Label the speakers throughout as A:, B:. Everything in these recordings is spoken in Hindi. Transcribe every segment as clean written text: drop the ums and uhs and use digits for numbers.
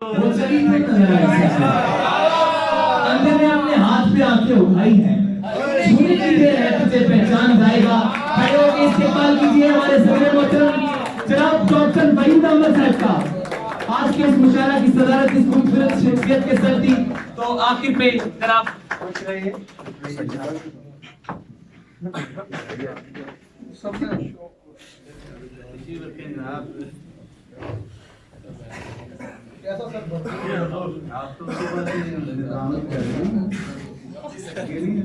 A: वो चली तो नजर आई। अंधे ने अपने हाथ पे आंखें उठाई है, छूने की देर है तुझे पहचान जाएगा। खड़े होकर इस्तेमाल कीजिए हमारे सदर मोहतरम जनाब डॉक्टर वहीद अहमद साहब का। आज के इस मुशायरा की सदारत इस खूबसूरत शख्सियत के सर दी। तो आखिर पे जनाब पूछ रहे हैं
B: कैसा सर आप तो सुबह से निजामत कर रहे हैं ये नहीं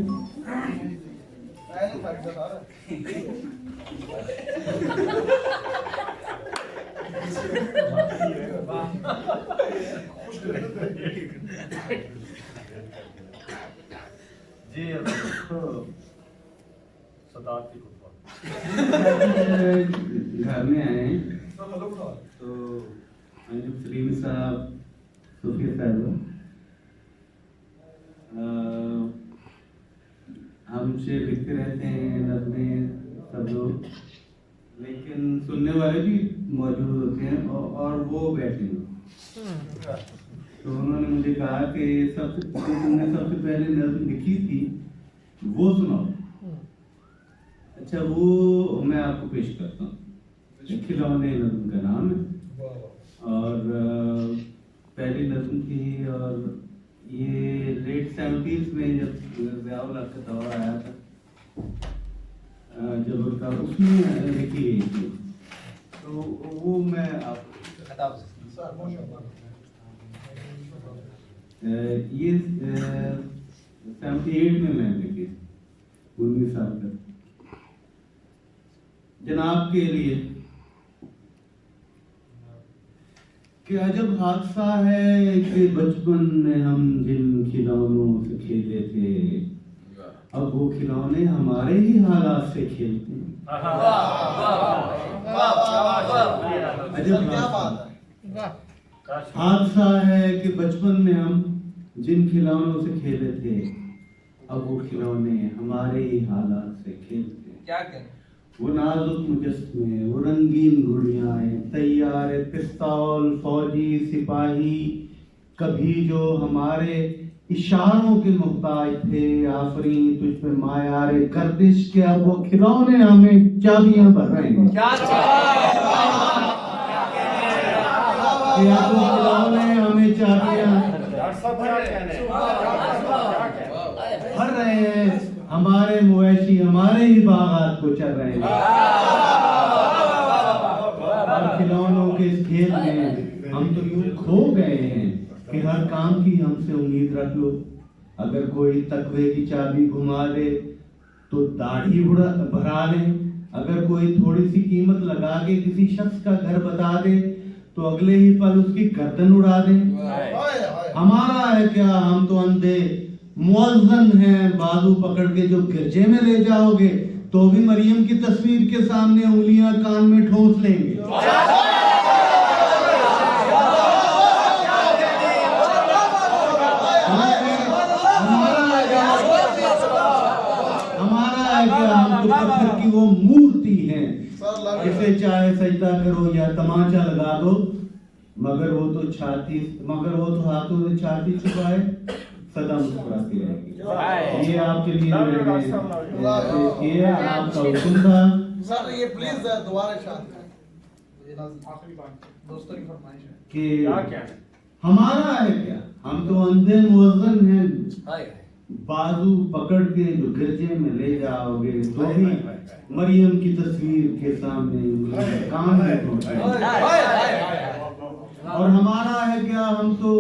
B: पहले फायदा था
C: जी अब सदात की
B: घर में आए तो अंजुम सलीम साहब सूफी साहब हमसे लिखते रहते हैं नज़्मे सब लोग, लेकिन सुनने वाले भी मौजूद होते हैं और वो बैठे हैं। तो उन्होंने मुझे कहा कि तुमने सबसे पहले नज़्म लिखी थी वो सुनाओ। अच्छा वो मैं आपको पेश करता हूँ। खिलौने नज़्म का नाम है और पहली नज़्म थी और ये लेट 70s में जब ज़ियाउल हक का दौर आया था जब उनका उसमें लिखी गई थी, तो वो मैं आपको ये 78 में मैं लिखी 19 साल तक जनाब के लिए। कि अजब हादसा है कि बचपन में हम जिन खिलौनों से खेले थे अब वो खिलौने हमारे ही हालात से खेलते हैं। अजब हादसा है कि बचपन में हम जिन खिलौनों से खेले थे अब वो खिलौने हमारे ही हालात से खेलते हैं।
A: क्या करें?
B: वो नाजुक मुजस्मे, वो रंगीन गुड़ियाएं, तैयार पिस्तौल, फौजी सिपाही, कभी जो हमारे इशारों के मोहताज थे, आफरीन तुझ पे मायारे गर्दिश के, अब वो खिलौने हमें चाबियां भर रहे हैं।
A: क्या
B: अब वो खिलौने हमें चाबियां भर रहे हैं, हमारे मुवैशी हमारे ही बागात को चल रहे हैं। और खिलौनों के इस खेल में हम तो यूं खो गए हैं कि हर काम की हमसे उम्मीद रख लो। अगर कोई तकवे की चाबी घुमा दे तो दाढ़ी भरा ले, अगर कोई थोड़ी सी कीमत लगा के किसी शख्स का घर बता दे तो अगले ही पल उसकी गर्दन उड़ा दे। हमारा है क्या, हम तो अंधे मुअज्जन हैं, बाजू पकड़ के जो गिरजे में ले जाओगे तो भी मरियम की तस्वीर के सामने उंगलियां कान में ठोस लेंगे। हमारा है क्या, हम तो पत्थर की वो मूर्ति हैं, जिसे चाहे सजदा करो या तमाचा लगा दो, मगर वो तो हाथों से छाती छुपाए सदा मुस्कुराती रहेगी। ये आपके लिए ये आपका हुक्म था
D: सर। ये प्लीज दोबारा आखिरी बात दोस्तों की फरमाइश है
B: कि हमारा है क्या, हम तो अंधे मुअज्जन हैं, बाजू पकड़ के जो गिरजे में ले जाओगे तो भी मरियम की तस्वीर के सामने कान में ठोस। और हमारा है क्या, हम तो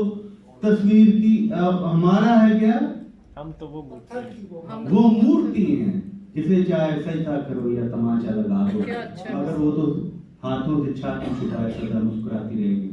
B: तस्वीर की हमारा है क्या,
C: हम तो वो
B: मूर्ति हैं, जिसे चाहे सजदा करो या तमाचा लगा दो, मगर वो तो हाथों से छाती छुपाए सदा मुस्कुराती रहेगी।